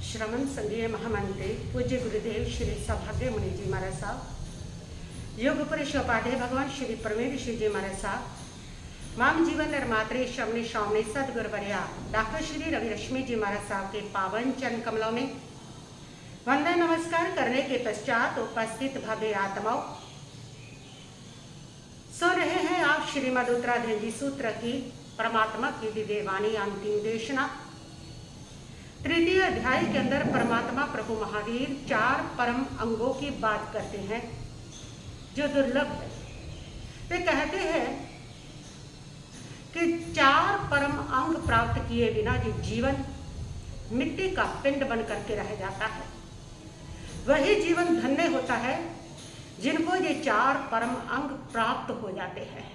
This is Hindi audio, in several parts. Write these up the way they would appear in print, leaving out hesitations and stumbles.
श्रवण संघीय महामंत्री पूज्य गुरुदेव श्री सौभाग्य मुनि जी महाराज साहब, योग परिशोपाध्याय भगवान श्री परमेश्वर जी महाराज साहब, माम जीवन निर्मात्री श्रवणी स्वामी सदगुरुवर्या डॉक्टर श्री रवि रश्मि जी महाराज साहब के पावन चरण कमलों में वंदन नमस्कार करने के पश्चात उपस्थित भव्य आत्माओं, सुन रहे हैं आप श्रीमद उत्तराधि सूत्र की परमात्मा की दिव्य वाणी अंतिम देशना। तृतीय अध्याय के अंदर परमात्मा प्रभु महावीर 4 परम अंगों की बात करते हैं जो दुर्लभ है। वे कहते हैं कि 4 परम अंग प्राप्त किए बिना जो जीवन मिट्टी का पिंड बन करके रह जाता है, वही जीवन धन्य होता है जिनको ये 4 परम अंग प्राप्त हो जाते हैं।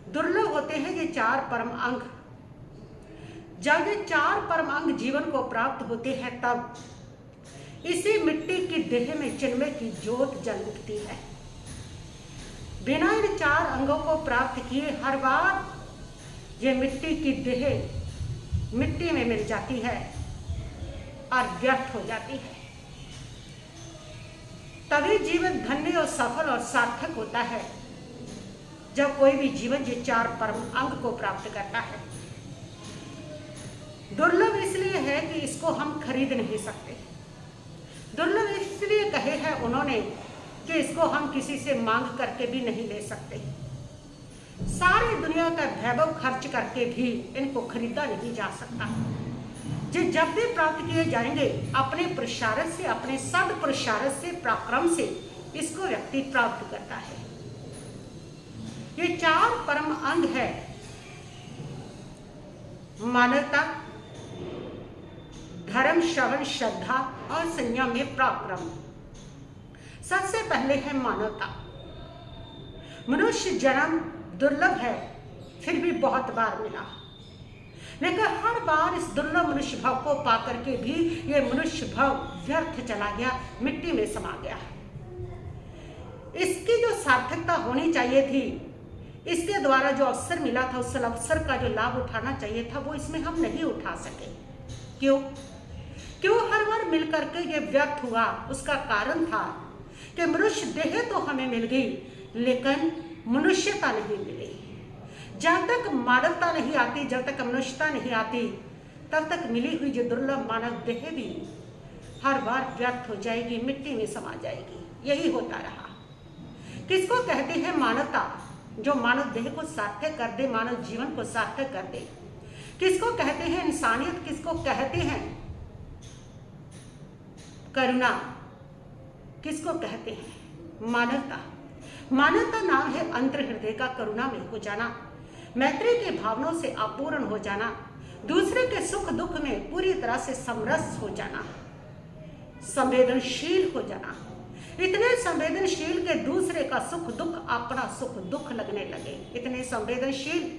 दुर्लभ होते हैं ये 4 परम अंग। जब ये 4 परम अंग जीवन को प्राप्त होते हैं तब इसी मिट्टी की देह में चिन्मय की ज्योत जल उठती है। बिना इन 4 अंगों को प्राप्त किए हर बार ये मिट्टी की देह मिट्टी में मिल जाती है और व्यर्थ हो जाती है। तभी जीवन धन्य और सफल और सार्थक होता है जब कोई भी जीवन ये 4 परम अंग को प्राप्त करता है। दुर्लभ इसलिए है कि इसको हम खरीद नहीं सकते। दुर्लभ इसलिए कहे हैं उन्होंने कि इसको हम किसी से मांग करके भी नहीं ले सकते। सारी दुनिया का वैभव खर्च करके भी इनको खरीदा नहीं जा सकता। जो जब भी प्राप्त किए जाएंगे अपने पुरुषार्थ से, अपने सद पुरुषार्थ से, पराक्रम से इसको व्यक्ति प्राप्त करता है। ये 4 परम अंग है मानवता, धर्म, श्रवण, श्रद्धा और संयम में पराक्रम। सबसे पहले है मानवता। मनुष्य जन्म दुर्लभ है, फिर भी बहुत बार मिला, लेकिन हर बार इस दुर्लभ मनुष्य भाव को पाकर के भी ये मनुष्य भाव व्यर्थ चला गया, मिट्टी में समा गया। इसकी जो सार्थकता होनी चाहिए थी, इसके द्वारा जो अवसर मिला था, उस अवसर का जो लाभ उठाना चाहिए था, वो इसमें हम नहीं उठा सके। क्यों हर बार मिल करके ये व्यर्थ हुआ? उसका कारण था कि मनुष्य देह तो हमें मिल गई, लेकिन मनुष्यता नहीं मिली। जब तक मानवता नहीं आती, जब तक मनुष्यता नहीं आती, तब तक मिली हुई जो दुर्लभ मानव देह भी हर बार व्यर्थ हो जाएगी, मिट्टी में समा जाएगी। यही होता रहा। किसको कहते हैं मानवता? जो मानव देह को सार्थक कर दे, मानव जीवन को सार्थक कर दे। किसको कहते हैं इंसानियत? किसको कहते हैं करुणा? किसको कहते हैं मानवता? मानवता नाम है अंतर हृदय का करुणा में हो जाना, मैत्री के भावनाओं से आपूर्ण हो जाना, दूसरे के सुख दुख में पूरी तरह से समरस हो जाना, संवेदनशील हो जाना। इतने संवेदनशील के दूसरे का सुख दुख अपना सुख दुख लगने लगे। इतने संवेदनशील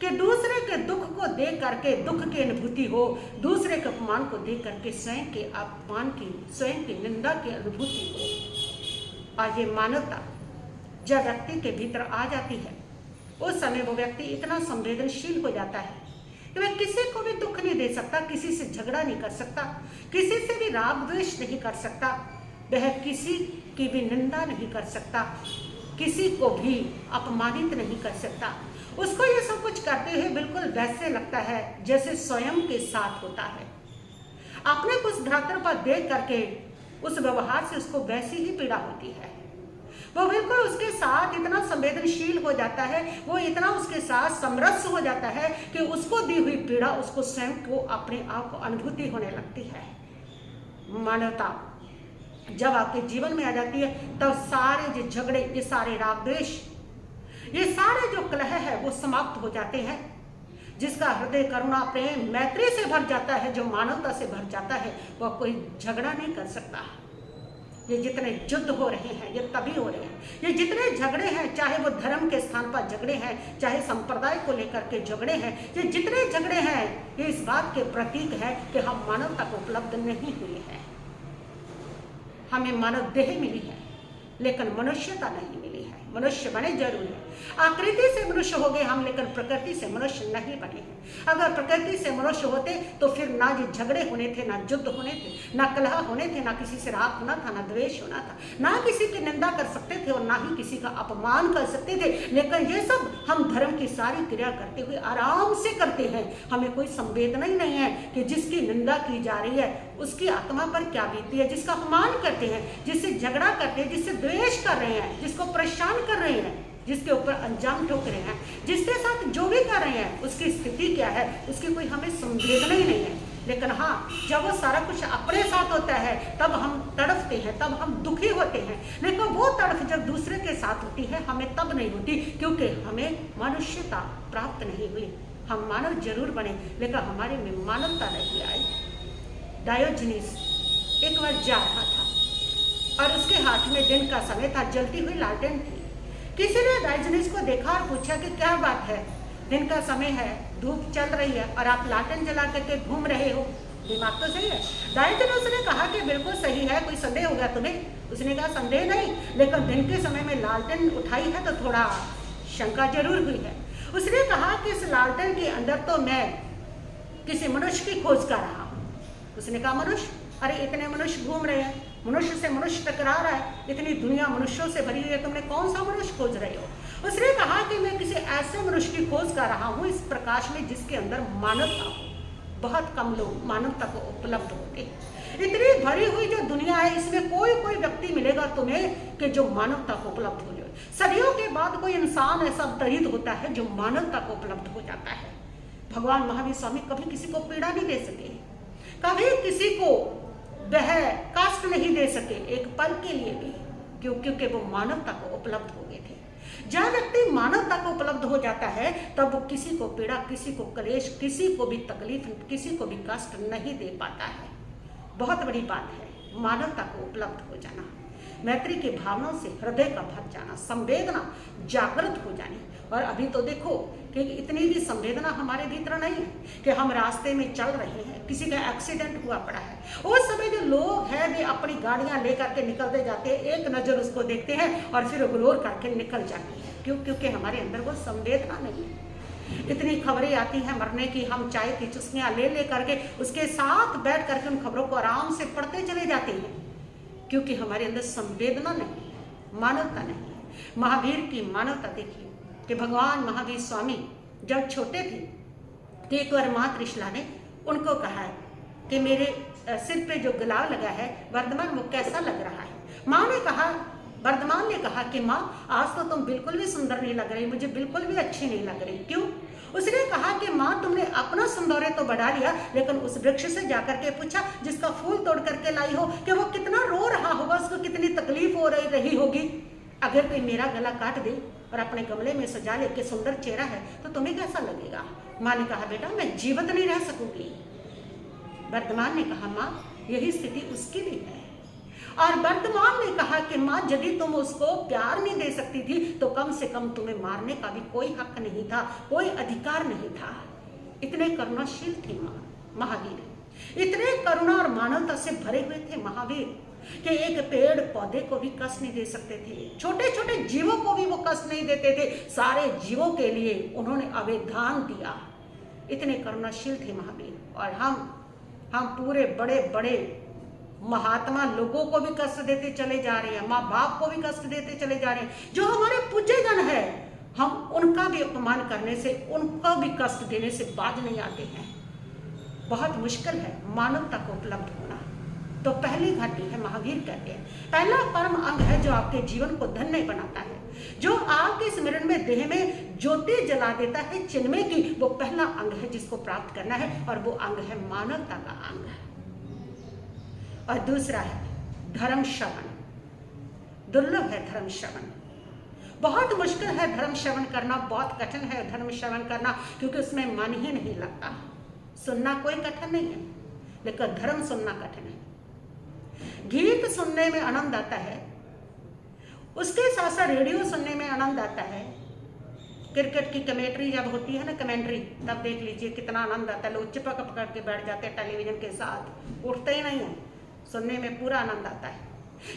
कि दूसरे के दुख को देख करके दुख की अनुभूति हो, दूसरे के अपमान को देख करके स्वयं के अपमान की, स्वयं की निंदा की अनुभूति हो। और ये मानवता जब व्यक्ति के भीतर आ जाती है, उस समय वो व्यक्ति इतना संवेदनशील हो जाता है कि वह किसी को भी दुख नहीं दे सकता, किसी से झगड़ा नहीं कर सकता, किसी से भी राग द्वेष नहीं कर सकता, वह किसी की भी निंदा नहीं कर सकता, किसी को भी अपमानित नहीं कर सकता। उसको ये सब कुछ करते हुए बिल्कुल वैसे लगता है जैसे स्वयं के साथ होता है। अपने कुछ धरातल पर देख करके उस व्यवहार से उसको वैसी ही पीड़ा होती है। वो बिल्कुल उसके साथ इतना संवेदनशील हो जाता है, वो इतना उसके साथ समरस हो जाता है कि उसको दी हुई पीड़ा उसको स्वयं को, अपने आप को अनुभूति होने लगती है। मानवता जब आपके जीवन में आ जाती है, तब सारे जो झगड़े, ये सारे राग द्वेष, ये सारे जो कलह है वो समाप्त हो जाते हैं। जिसका हृदय करुणा, प्रेम, मैत्री से भर जाता है, जो मानवता से भर जाता है, वह कोई झगड़ा नहीं कर सकता। ये जितने युद्ध हो रहे हैं ये तभी हो रहे हैं। ये जितने झगड़े हैं, चाहे वो धर्म के स्थान पर झगड़े हैं, चाहे संप्रदाय को लेकर के झगड़े हैं, ये जितने झगड़े हैं ये इस बात के प्रतीक है कि हम मानवता को उपलब्ध नहीं हुए हैं। हमें मानव देह मिली है लेकिन मनुष्यता नहीं मिली है, मनुष्य बने जरूर है। आकृति से मनुष्य हो गए हम, लेकिन प्रकृति से मनुष्य नहीं बने हैं। अगर प्रकृति से मनुष्य होते तो फिर ना जो झगड़े होने थे, ना युद्ध होने थे, ना कलह होने थे, ना किसी से राग होना था, ना द्वेष होना था, ना किसी की निंदा कर सकते थे और ना ही किसी का अपमान कर सकते थे। लेकिन ये सब हम धर्म की सारी क्रिया करते हुए आराम से करते हैं। हमें कोई संवेदना ही नहीं है कि जिसकी निंदा की जा रही है उसकी आत्मा पर क्या बीतती है, जिसका अपमान करते हैं, जिससे झगड़ा करते हैं, जिससे द्वेष कर रहे हैं, जिसको परेशान कर रहे हैं, जिसके ऊपर अंजाम ठोक रहे हैं, जिसके साथ जो भी कर रहे हैं उसकी स्थिति क्या है, उसकी कोई हमें संवेदना ही नहीं है। लेकिन हाँ, जब वो सारा कुछ अपने साथ होता है तब हम तड़फते हैं, तब हम दुखी होते हैं। लेकिन वो तड़फ जब दूसरे के साथ होती है हमें तब नहीं होती, क्योंकि हमें मनुष्यता प्राप्त नहीं हुई। हम मानव जरूर बने लेकिन हमारे में मानवता नहीं आई। डायोजनीस एक बार जा रहा था और उसके हाथ में दिन का समय था, जलती हुई लालटेन थी। किसी ने डायोजनीस को देखा और पूछा कि क्या बात है, दिन का समय है, धूप चल रही है और आप लालटेन जला करके घूम रहे हो, दिमाग तो सही है। डायोजनीस ने कहा कि बिल्कुल सही है, कोई संदेह हो गया तुम्हें? उसने कहा संदेह नहीं, लेकिन दिन के समय में लालटेन उठाई है तो थोड़ा शंका जरूर हुई है। उसने कहा कि इस लालटेन के अंदर तो मैं किसी मनुष्य की खोज कर रहा हूँ। उसने कहा मनुष्य? अरे इतने मनुष्य घूम रहे हैं, मनुष्य से मनुष्य टकरा रहा है, इतनी दुनिया मनुष्यों से भरी हुई है, तुमने कौन सा मनुष्य खोज रहे हो? उसने कहा कि मैं किसी ऐसे मनुष्य की खोज कर रहा हूँ इस प्रकाश में जिसके अंदर मानवता हो। बहुत कम लोग मानवता को उपलब्ध होते हैं। इतनी भरी हुई जो दुनिया है इसमें कोई कोई व्यक्ति मिलेगा तुम्हें कि जो मानवता को उपलब्ध हो जाए। सदियों के बाद कोई इंसान ऐसा अवतरित होता है जो मानवता को उपलब्ध हो जाता है। भगवान महावीर स्वामी कभी किसी को पीड़ा नहीं दे सके, कभी किसी को वह कष्ट नहीं दे सके एक पल के लिए भी, क्योंकि वो मानवता को उपलब्ध हो गए थे। जब व्यक्ति मानवता को उपलब्ध हो जाता है तब वो किसी को पीड़ा, किसी को क्लेश, किसी को भी तकलीफ, किसी को भी कष्ट नहीं दे पाता है। बहुत बड़ी बात है मानवता को उपलब्ध हो जाना, मैत्री की भावनाओं से हृदय का भर जाना, संवेदना जागृत हो जानी। और अभी तो देखो कि इतनी भी संवेदना हमारे भीतर नहीं है कि हम रास्ते में चल रहे हैं, किसी का एक्सीडेंट हुआ पड़ा है, उस समय जो लोग हैं वे अपनी गाड़ियां लेकर के निकलते जाते हैं, एक नज़र उसको देखते हैं और फिर ग्लोर करके निकल जाते हैं। क्यों? क्योंकि हमारे अंदर वो संवेदना नहीं है। इतनी खबरें आती हैं मरने की, हम चाय की चुस्कियाँ ले करके उसके साथ बैठ करके उन खबरों को आराम से पढ़ते चले जाते हैं, क्योंकि हमारे अंदर संवेदना नहीं है, मानवता नहीं है। महावीर की मानवता देखिए कि भगवान महावीर स्वामी जब छोटे थे तो एक बार माँ त्रिशला ने उनको कहा है कि मेरे सिर पे जो गुलाब लगा है वर्धमान वो कैसा लग रहा है। माँ ने कहा, वर्धमान ने कहा कि माँ आज तो तुम बिल्कुल भी सुंदर नहीं लग रही, मुझे बिल्कुल भी अच्छी नहीं लग रही। क्यों? उसने कहा कि माँ तुमने अपना सौंदर्य तो बढ़ा लिया, लेकिन उस वृक्ष से जाकर के पूछा जिसका फूल तोड़ करके लाई हो कि वो कितना रो रहा होगा, उसको कितनी तकलीफ हो रही होगी। अगर कोई मेरा गला काट दे और अपने गमले में सजा ले के सुंदर चेहरा है तो तुम्हें कैसा लगेगा? माँ ने कहा बेटा मैं जीवित नहीं रह सकूंगी। वर्धमान ने कहा माँ यही स्थिति उसकी भी है। और वर्धमान ने कहा कि माँ यदि तुम उसको प्यार नहीं दे सकती थी तो कम से कम तुम्हें मारने का भी कोई हक नहीं था, कोई अधिकार नहीं था। इतने करुणाशील थे महावीर, इतने करुणा और मानवता से भरे हुए थे महावीर कि एक पेड़ पौधे को भी कष्ट नहीं दे सकते थे, छोटे छोटे जीवों को भी वो कष्ट नहीं देते थे, सारे जीवों के लिए उन्होंने अभिधान दिया। इतने करुणाशील थे महावीर। और हम पूरे बड़े बड़े महात्मा लोगों को भी कष्ट देते चले जा रहे हैं, माँ बाप को भी कष्ट देते चले जा रहे हैं। जो हमारे पूज्यजन है हम उनका भी अपमान करने से, उनको भी कष्ट देने से बाज नहीं आते हैं। बहुत मुश्किल है मानवता को उपलब्ध होना। तो पहली घाटी है महावीर कहते हैं, पहला परम अंग है जो आपके जीवन को धन्य बनाता है, जो आपके स्मरण में देह में ज्योति जला देता है चिन्मय की, वो पहला अंग है जिसको प्राप्त करना है और वो अंग है मानवता का अंग है। और दूसरा है धर्म श्रवण। दुर्लभ है धर्म श्रवण, बहुत मुश्किल है धर्म श्रवण करना, बहुत कठिन है धर्म श्रवण करना, क्योंकि उसमें मन ही नहीं लगता। सुनना कोई कठिन नहीं है, लेकिन धर्म सुनना कठिन है। गीत सुनने में आनंद आता है, उसके साथ साथ रेडियो सुनने में आनंद आता है। क्रिकेट की कमेंट्री जब होती है ना, कमेंट्री, तब देख लीजिए कितना आनंद आता है। लोग चिपक पकड़ के बैठ जाते हैं टेलीविजन के साथ, उठते ही नहीं है, सुनने में पूरा आनंद आता है।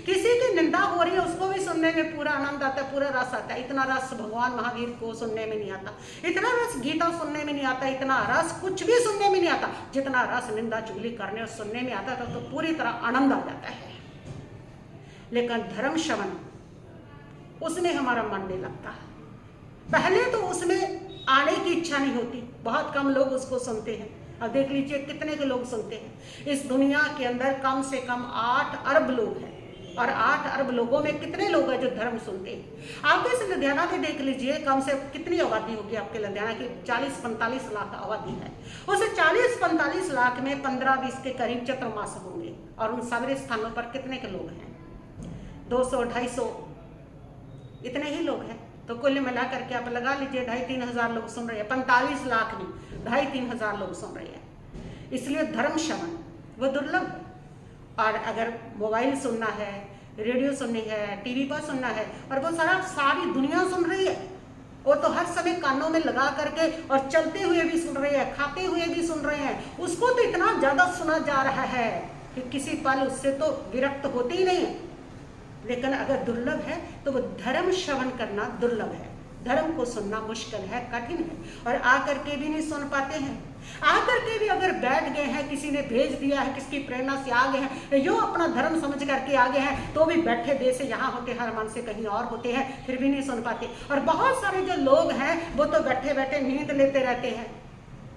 किसी की निंदा हो रही है उसको भी सुनने में पूरा आनंद आता है, पूरा रस आता है। इतना रस भगवान महावीर को सुनने में नहीं आता, इतना रस गीता सुनने में नहीं आता, इतना रस कुछ भी सुनने में नहीं आता जितना रस निंदा चुगली करने और सुनने में आता था। तो पूरी तरह आनंद आ जाता है। लेकिन धर्म श्रवण उसमें हमारा मन नहीं लगता। पहले तो उसमें आने की इच्छा नहीं होती, बहुत कम लोग उसको सुनते हैं। अब देख लीजिए कितने के लोग सुनते हैं। इस दुनिया के अंदर कम से कम 8 अरब लोग हैं, और 8 अरब लोगों में कितने लोग हैं जो धर्म सुनते हैं। आप इस लुधियाना में देख लीजिए, कम से कितनी आबादी होगी आपके लुधियाना की? 40-45 लाख आबादी है। उस 40-45 लाख में 15-20 के करीब चतुर्मास होंगे, और उन सारे स्थानों पर कितने के लोग हैं? 200-250 इतने ही लोग हैं। तो कुल मिला करके आप लगा लीजिए 2,500-3 हजार लोग सुन रहे हैं। 45 लाख नहीं, 2,500-3 हजार लोग सुन रहे हैं। इसलिए धर्म श्रवण वो दुर्लभ है। और अगर मोबाइल सुनना है, रेडियो सुननी है, टीवी पर सुनना है, और वो सारी दुनिया सुन रही है, वो तो हर समय कानों में लगा करके और चलते हुए भी सुन रहे हैं, खाते हुए भी सुन रहे हैं, उसको तो इतना ज्यादा सुना जा रहा है कि किसी पल उससे तो विरक्त होते ही नहीं है। लेकिन अगर दुर्लभ है तो वो धर्म श्रवण करना दुर्लभ है। धर्म को सुनना मुश्किल है, कठिन है, और आकर के भी नहीं सुन पाते हैं। आकर के भी अगर बैठ गए हैं, किसी ने भेज दिया है, किसकी प्रेरणा से आ गए हैं, यो अपना धर्म समझ करके आ गए हैं, तो भी बैठे देश से यहाँ होते हैं, मन से कहीं और होते हैं, फिर भी नहीं सुन पाते। और बहुत सारे जो लोग हैं वो तो बैठे बैठे नींद लेते रहते हैं,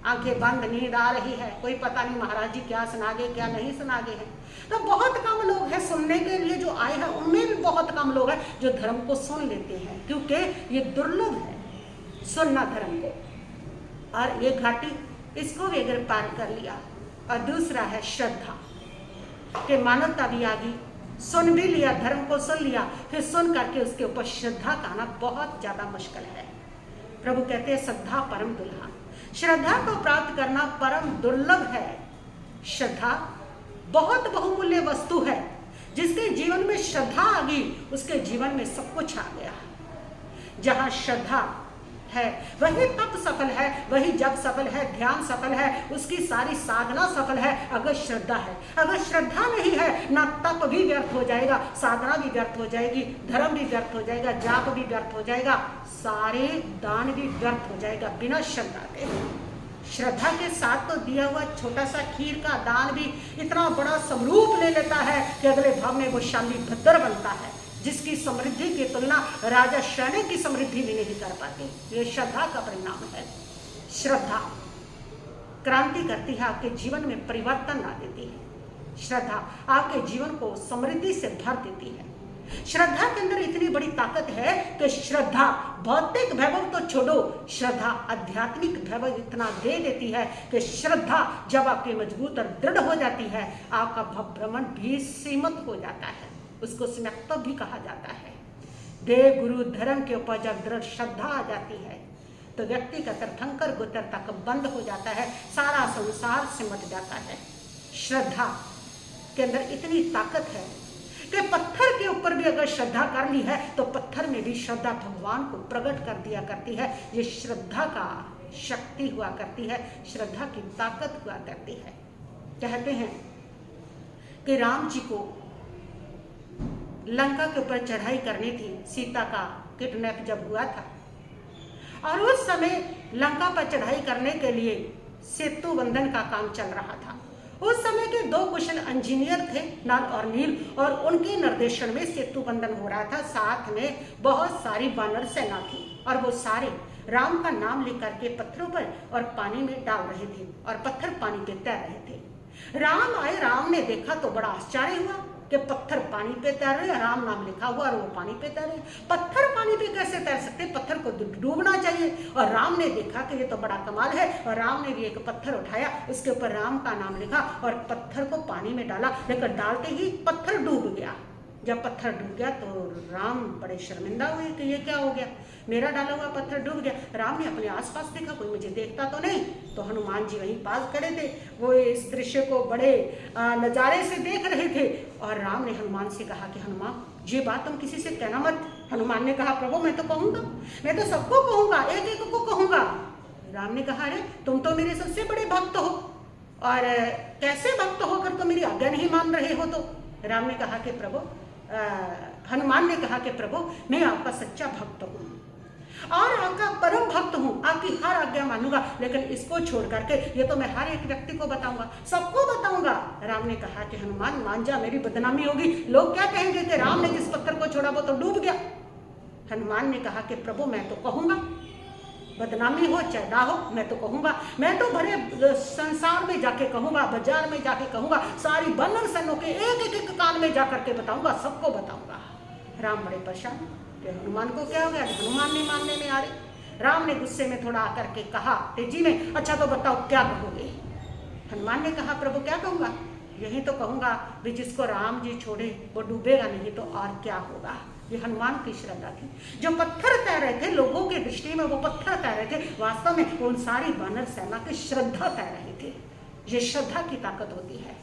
आंखें बंद, नींद आ रही है, कोई पता नहीं महाराज जी क्या सुनागे क्या नहीं सुनागे हैं। तो बहुत कम लोग हैं सुनने के लिए जो आए हैं, उनमें भी बहुत कम लोग हैं जो धर्म को सुन लेते हैं, क्योंकि ये दुर्लभ है सुनना धर्म को। और ये घाटी इसको भी अगर पार कर लिया, और दूसरा है श्रद्धा कि मानवता भी आ गई, सुन भी लिया, धर्म को सुन लिया, फिर सुन करके उसके ऊपर श्रद्धा का आना बहुत ज्यादा मुश्किल है। प्रभु कहते हैं श्रद्धा परम दुल्हा, श्रद्धा को प्राप्त करना परम दुर्लभ है। श्रद्धा बहुत बहुमूल्य वस्तु है। जिसके जीवन में श्रद्धा आ गई उसके जीवन में सब कुछ आ गया। जहां श्रद्धा है वही तप सफल है, वही जप सफल है, ध्यान सफल है, उसकी सारी साधना सफल है अगर श्रद्धा है। अगर श्रद्धा नहीं है ना तप भी व्यर्थ हो जाएगा, साधना भी व्यर्थ हो जाएगी, धर्म भी व्यर्थ हो जाएगा, जाप भी व्यर्थ हो जाएगा, सारे दान भी व्यर्थ हो जाएगा बिना श्रद्धा के। श्रद्धा के साथ तो दिया हुआ छोटा सा खीर का दान भी इतना बड़ा स्वरूप ले लेता है कि अगले भाव में वो शाली भद्र बनता है, जिसकी समृद्धि की तुलना राजा शैने की समृद्धि भी नहीं कर पाती। ये श्रद्धा का परिणाम है। श्रद्धा क्रांति करती है, आपके जीवन में परिवर्तन ला देती है। श्रद्धा आपके जीवन को समृद्धि से भर देती है। श्रद्धा के अंदर इतनी बड़ी ताकत है कि श्रद्धा भौतिक वैभव तो छोड़ो, श्रद्धा आध्यात्मिक वैभव इतना दे देती है कि श्रद्धा जब आपकी मजबूत और दृढ़ हो जाती है, आपका भ्रमण भी सीमित हो जाता है, उसको स्मक्तव भी कहा जाता है। देव गुरु धर्म के ऊपर जब दृढ़ श्रद्धा आ जाती है तो व्यक्ति का तीर्थंकर गोतर तक बंद हो जाता है, सारा संसार सिमट जाता है। श्रद्धा के अंदर इतनी ताकत है कि पत्थर के ऊपर भी अगर श्रद्धा कर ली है तो पत्थर में भी श्रद्धा भगवान को प्रकट कर दिया करती है। ये श्रद्धा का शक्ति हुआ करती है, श्रद्धा की ताकत हुआ करती है। कहते हैं कि राम जी को लंका के ऊपर चढ़ाई करनी थी, सीता का किडनैप जब हुआ था, और उस समय लंका पर चढ़ाई करने के लिए सेतु बंधन का काम चल रहा था। उस समय के 2 कुशल इंजीनियर थे, नल और नील, और उनके निर्देशन में सेतु बंधन हो रहा था। साथ में बहुत सारी वानर सेना थी, और वो सारे राम का नाम लेकर के पत्थरों पर और पानी में डाल रहे थे, और पत्थर पानी पे तैर रहे थे। राम आए, राम ने देखा तो बड़ा आश्चर्य हुआ कि पत्थर पानी पे तैर रहे, राम नाम लिखा हुआ और वो पानी पे तैर रहे। पत्थर पानी पे कैसे तैर सकते? पत्थर को डूबना चाहिए। और राम ने देखा कि ये तो बड़ा कमाल है, और राम ने भी एक पत्थर उठाया, उसके ऊपर राम का नाम लिखा और पत्थर को पानी में डाला, लेकिन डालते ही पत्थर डूब गया। जब पत्थर डूब गया तो राम बड़े शर्मिंदा हुए कि ये क्या हो गया, मेरा डाला हुआ पत्थर डूब गया। राम ने अपने आसपास देखा, कोई मुझे देखता तो नहीं। तो हनुमान जी वहीं पास खड़े थे, वो इस दृश्य को बड़े नज़ारे से देख रहे थे, और राम ने हनुमान से कहा कि हनुमान ये बात तुम किसी से कहना मत। हनुमान ने कहा प्रभु मैं तो कहूँगा, मैं तो सबको कहूँगा, एक एक को कहूँगा। राम ने कहा अरे तुम तो मेरे सबसे बड़े भक्त हो, और कैसे भक्त होकर तो मेरी आज्ञा नहीं मान रहे हो? तो राम ने कहा कि प्रभु हनुमान ने कहा कि प्रभु मैं आपका सच्चा भक्त हूँ और आपका परम भक्त हूँ, आपकी हर आज्ञा मानूंगा, लेकिन इसको छोड़ करके ये तो मैं हर एक व्यक्ति को बताऊंगा, सबको बताऊंगा। राम ने कहा कि हनुमान मान जा, मेरी बदनामी होगी, लोग क्या कहेंगे कि राम ने जिस पत्थर को छोड़ा वो तो डूब गया। हनुमान ने कहा कि प्रभु मैं तो कहूंगा, बदनामी हो चाहे ना हो मैं तो कहूंगा, मैं तो भरे संसार में जाके कहूंगा, बाजार में जाके कहूंगा, सारी वानर सेना के एक एक कान में जाकर के बताऊंगा, सबको बताऊंगा। राम बड़े परेशान, हनुमान को क्या हो गया, हनुमान नहीं मानने में आ रहे। राम ने गुस्से में थोड़ा आकर के कहा तेजी में, अच्छा तो बताओ क्या कहोगे। हनुमान ने कहा प्रभु क्या कहूंगा, यही तो कहूंगा भी जिसको राम जी छोड़े वो डूबेगा नहीं तो और क्या होगा। ये हनुमान की श्रद्धा थी। जो पत्थर तैर रहे थे, लोगों के दृष्टि में वो पत्थर तैर रहे थे, वास्तव में उन सारी वानर सेना की श्रद्धा तैर रही थी। ये श्रद्धा की ताकत होती है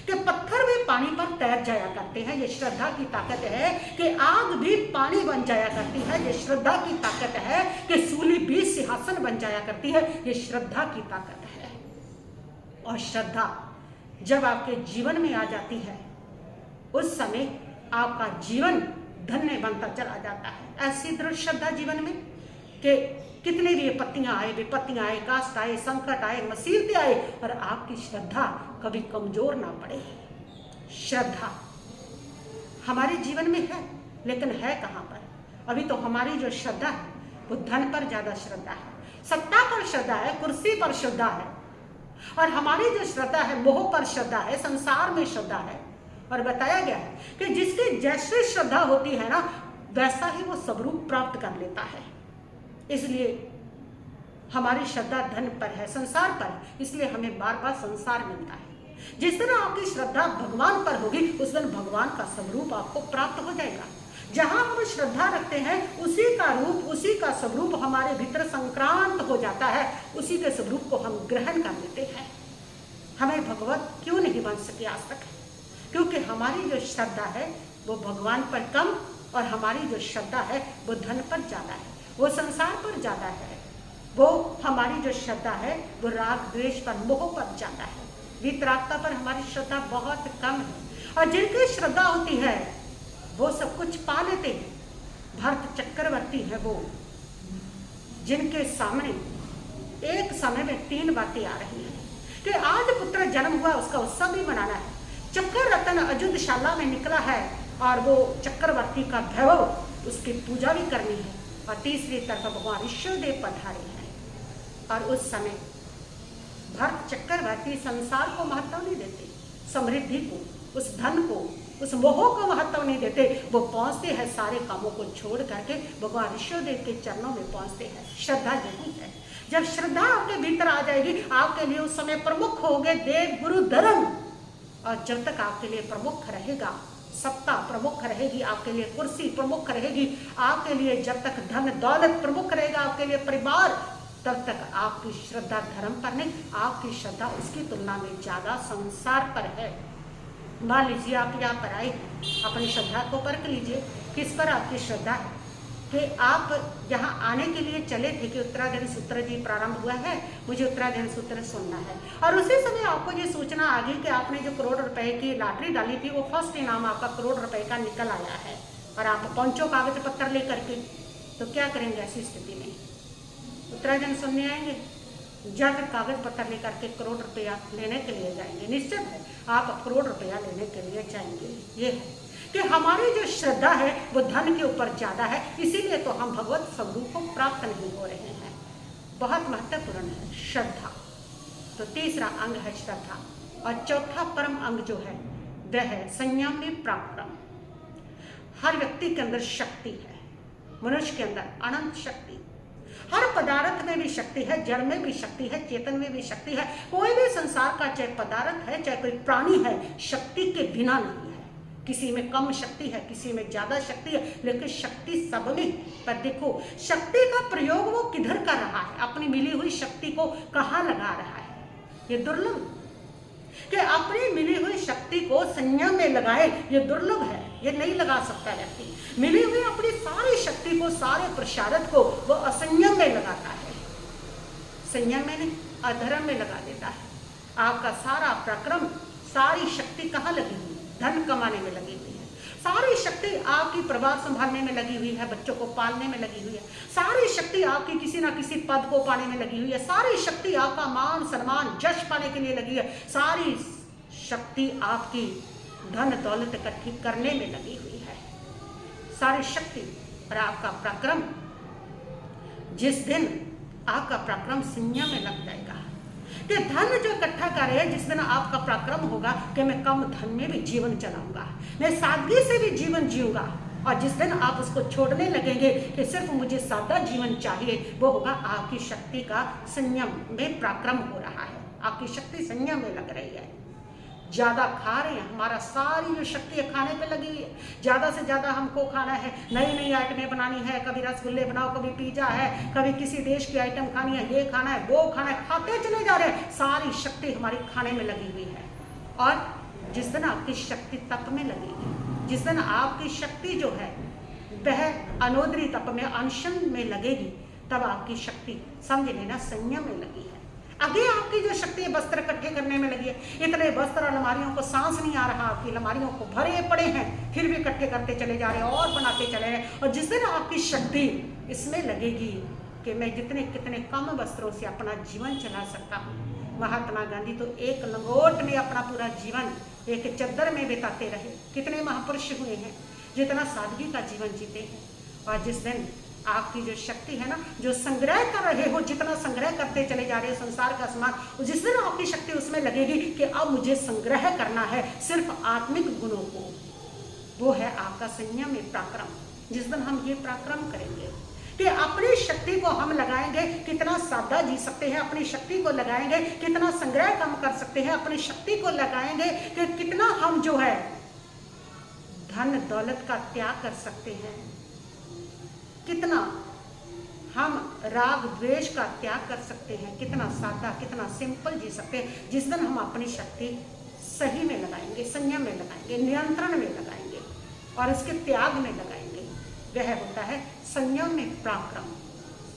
कि पत्थर भी पानी पर तैर जाया करते हैं। ये श्रद्धा की ताकत है कि आग भी पानी बन जाया करती है। ये श्रद्धा की ताकत है कि सूली भी सिंहासन बन जाया करती है। ये श्रद्धा की ताकत है। और श्रद्धा जब आपके जीवन में आ जाती है, उस समय आपका जीवन धन्य बनता चला जाता है। ऐसी दृढ़ श्रद्धा जीवन में कि कितने भी विपत्तियां आए, विपत्तियां आए, कास्ट आए, संकट आए, मुसीबतें आए, और आपकी श्रद्धा कभी कमजोर ना पड़े। श्रद्धा हमारे जीवन में है, लेकिन है कहाँ पर? अभी तो हमारी जो श्रद्धा है वो धन पर ज्यादा श्रद्धा है, सत्ता पर श्रद्धा है, कुर्सी पर श्रद्धा है, और हमारी जो श्रद्धा है मोह पर श्रद्धा है, संसार में श्रद्धा है। और बताया गया है कि जिसकी जैसी श्रद्धा होती है ना, वैसा ही वो स्वरूप प्राप्त कर लेता है। इसलिए हमारी श्रद्धा धन पर है, संसार पर है, इसलिए हमें बार बार संसार मिलता है। जिस दिन आपकी श्रद्धा भगवान पर होगी, उस दिन भगवान का स्वरूप आपको प्राप्त हो जाएगा। जहां हम श्रद्धा रखते हैं, उसी का रूप, उसी का स्वरूप हमारे भीतर संक्रांत हो जाता है, उसी के स्वरूप को हम ग्रहण कर लेते हैं। हमें भगवत क्यों नहीं बन सके आज तक? क्योंकि हमारी जो श्रद्धा है वो भगवान पर कम, और हमारी जो श्रद्धा है वो धन पर ज्यादा है, वो संसार पर ज्यादा है, वो हमारी जो श्रद्धा है वो राग द्वेष पर, मोह पर ज्यादा है, वितरागता पर हमारी श्रद्धा बहुत कम है। और जिनकी श्रद्धा होती है वो सब कुछ पा लेते हैं। भरत चक्रवर्ती है वो, जिनके सामने एक समय में 3 बातें आ रही हैं कि आज पुत्र जन्म हुआ, उसका उत्सव भी मनाना है, चक्र रतन अयुद्धशाला में निकला है और वो चक्रवर्ती का वैभव, उसकी पूजा भी करनी है, और तीसरी तरफ भगवान ईश्वरदेव पधारे हैं। और उस समय भरत चक्रवर्ती संसार को महत्व नहीं देते, समृद्धि को, उस धन को, उस मोह को महत्व नहीं देते। वो पहुंचते हैं सारे कामों को छोड़ करके भगवान ईश्वरदेव के चरणों में पहुंचते हैं। श्रद्धा यही है। जब श्रद्धा आपके भीतर आ जाएगी, आपके लिए उस समय प्रमुख होंगे देव गुरु धर्म। और जब तक आपके लिए प्रमुख रहेगा, सत्ता प्रमुख रहेगी, आपके लिए कुर्सी प्रमुख रहेगी, आपके लिए जब तक धन दौलत प्रमुख रहेगा, आपके लिए परिवार, तब तक आपकी श्रद्धा धर्म पर नहीं, आपकी श्रद्धा उसकी तुलना में ज्यादा संसार पर है। मान लीजिए आप यहाँ पर आए, अपनी श्रद्धा को परख लीजिए, किस पर आपकी श्रद्धा है। कि आप यहाँ आने के लिए चले थे कि उत्तराधर्म सूत्र जी प्रारंभ हुआ है, मुझे उत्तराधर्म सूत्र सुनना है, और उसी समय आपको ये सूचना आ गई कि आपने जो करोड़ रुपए की लॉटरी डाली थी वो फर्स्ट इनाम आपका करोड़ रुपए का निकल आया है, और आप पहुंचो कागज पत्र लेकर के, तो क्या करेंगे ऐसी स्थिति में? उत्तराधर्म सुनने आएंगे, जाकर कागज पत्र लेकर के करोड़ रुपया लेने के लिए जाएंगे। निश्चित है आप करोड़ रुपया लेने के लिए जाएंगे। ये है कि हमारी जो श्रद्धा है वो धन के ऊपर ज्यादा है, इसीलिए तो हम भगवत स्वरूप को प्राप्त नहीं हो रहे हैं। बहुत महत्वपूर्ण है श्रद्धा। तो तीसरा अंग है श्रद्धा, और चौथा परम अंग जो है वह है संयम में पराक्रम। हर व्यक्ति के अंदर शक्ति है, मनुष्य के अंदर अनंत शक्ति, हर पदार्थ में भी शक्ति है, जड़ में भी शक्ति है, चेतन में भी शक्ति है। कोई भी संसार का चाहे पदार्थ है, चाहे कोई प्राणी है, शक्ति के बिना नहीं है। किसी में कम शक्ति है, किसी में ज्यादा शक्ति है, लेकिन शक्ति सब में। पर देखो शक्ति का प्रयोग वो किधर कर रहा है, अपनी मिली हुई शक्ति को कहाँ लगा रहा है। ये दुर्लभ कि अपनी मिली हुई शक्ति को संयम में लगाए, ये दुर्लभ है, ये नहीं लगा सकता व्यक्ति। मिली हुई अपनी सारी शक्ति को, सारे प्रसारत को वो असंयम में लगाता है, संयम में नहीं अधर्म में लगा देता है। आपका सारा पराक्रम, सारी शक्ति कहाँ लगी हुई? धन कमाने में लगी हुई है, सारी शक्ति आपकी परिवार संभालने में लगी हुई है, बच्चों को पालने में लगी हुई है, सारी शक्ति आपकी किसी ना किसी पद को पाने में लगी हुई है, सारी शक्ति आपका मान सम्मान जश पाने के लिए लगी है, सारी शक्ति आपकी धन दौलत इकट्ठी करने में लगी हुई है, सारी शक्ति। और आपका पराक्रम, जिस दिन आपका पराक्रम संयम में लग जाएगा कि धन जो इकट्ठा कर रहे हैं, जिस दिन आपका पराक्रम होगा कि मैं कम धन में भी जीवन चलाऊंगा, मैं सादगी से भी जीवन जीऊंगा, और जिस दिन आप उसको छोड़ने लगेंगे कि सिर्फ मुझे सादा जीवन चाहिए, वो होगा आपकी शक्ति का संयम में पराक्रम हो रहा है, आपकी शक्ति संयम में लग रही है। ज़्यादा खा रहे हैं, हमारा सारी जो शक्ति है खाने पे लगी हुई है, ज़्यादा से ज़्यादा हमको खाना है, नई नई आइटमें बनानी है, कभी रसगुल्ले बनाओ, कभी पिज्जा है, कभी किसी देश की आइटम खानी है, ये खाना है, वो खाना है, खाते चले जा रहे हैं, सारी शक्ति हमारी खाने में लगी हुई है। और जिस दिन आपकी शक्ति तप में लगेगी, जिस दिन आपकी शक्ति जो है वह अनोदरी तप में अनशन में लगेगी, तब आपकी शक्ति समझ लेना संयम में लगी है। अभी आपकी जो शक्ति है वस्त्र इकट्ठे करने में लगी है, इतने वस्त्र अलमारियों को सांस नहीं आ रहा, आपकी अलमारियों को भरे पड़े हैं, फिर भी इकट्ठे करते चले जा रहे हैं और बनाते चले रहे हैं। और जिस दिन आपकी शक्ति इसमें लगेगी कि मैं जितने कितने कम वस्त्रों से अपना जीवन चला सकता हूँ। महात्मा गांधी तो एक लंगोट में अपना पूरा जीवन एक चद्दर में बिताते रहे, कितने महापुरुष हुए हैं जितना सादगी का जीवन जीते हैं। और जिस दिन आपकी जो शक्ति है ना, जो संग्रह कर रहे हो, जितना संग्रह करते चले जा रहे हो संसार का सामान, जिस दिन आपकी शक्ति उसमें लगेगी कि अब मुझे संग्रह करना है सिर्फ आत्मिक गुणों को, वो है आपका संयम में पराक्रम। जिस दिन हम ये पराक्रम करेंगे कि अपनी शक्ति को हम लगाएंगे कितना सादा जी सकते हैं, अपनी शक्ति को लगाएंगे कितना संग्रह कम कर सकते हैं, अपनी शक्ति को लगाएंगे कि कितना हम जो है धन दौलत का त्याग कर सकते हैं, कितना हम राग द्वेष का त्याग कर सकते हैं, कितना सादा कितना सिंपल जी सकते हैं। जिस दिन हम अपनी शक्ति सही में लगाएंगे, संयम में लगाएंगे, नियंत्रण में लगाएंगे और इसके त्याग में लगाएंगे, वह होता है संयम में पराक्रम।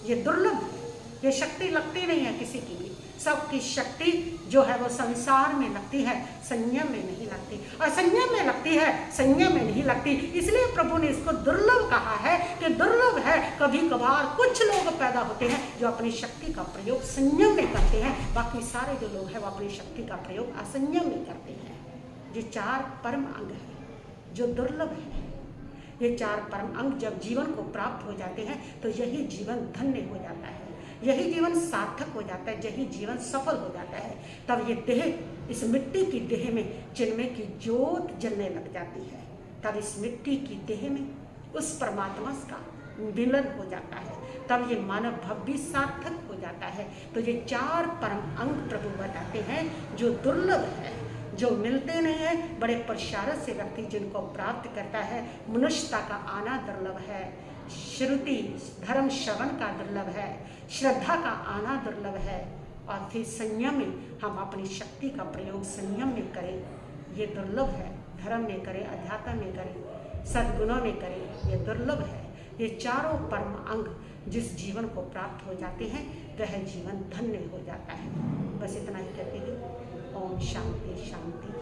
ये दुर्लभ है, ये शक्ति लगती नहीं है किसी की भी, सबकी शक्ति जो है वो संसार में लगती है, संयम में नहीं लगती, और संयम में लगती है, संयम में नहीं लगती। इसलिए प्रभु ने इसको दुर्लभ कहा है कि दुर्लभ है। कभी कभार कुछ लोग पैदा होते हैं जो अपनी शक्ति का प्रयोग संयम में करते हैं, बाकी सारे जो लोग हैं वो अपनी शक्ति का प्रयोग असंयम में करते हैं। ये 4 परम अंग है जो दुर्लभ है। ये 4 परम अंग जब जीवन को प्राप्त हो जाते हैं तो यही जीवन धन्य हो जाता है, यही जीवन सार्थक हो जाता है, यही जीवन सफल हो जाता है। तब ये देह, इस मिट्टी की देह में चिन्मय की ज्योत जलने लग जाती है, तब इस मिट्टी की देह में उस परमात्मा का मिलन हो जाता है, तब ये मानव भाव भी सार्थक हो जाता है। तो ये 4 परम अंग प्रभु बताते हैं जो दुर्लभ है, जो मिलते नहीं है, बड़े प्रसारत से व्यक्ति जिनको प्राप्त करता है। मनुष्यता का आना दुर्लभ है, श्रुति धर्म श्रवण का दुर्लभ है, श्रद्धा का आना दुर्लभ है, और फिर संयम में हम अपनी शक्ति का प्रयोग संयम में करें, ये दुर्लभ है। धर्म में करें, अध्यात्म में करें, सद्गुणों में करें, ये दुर्लभ है। ये 4 परम अंग जिस जीवन को प्राप्त हो जाते हैं वह जीवन धन्य हो जाता है। बस इतना ही कहते हैं। ओम शांति शांति।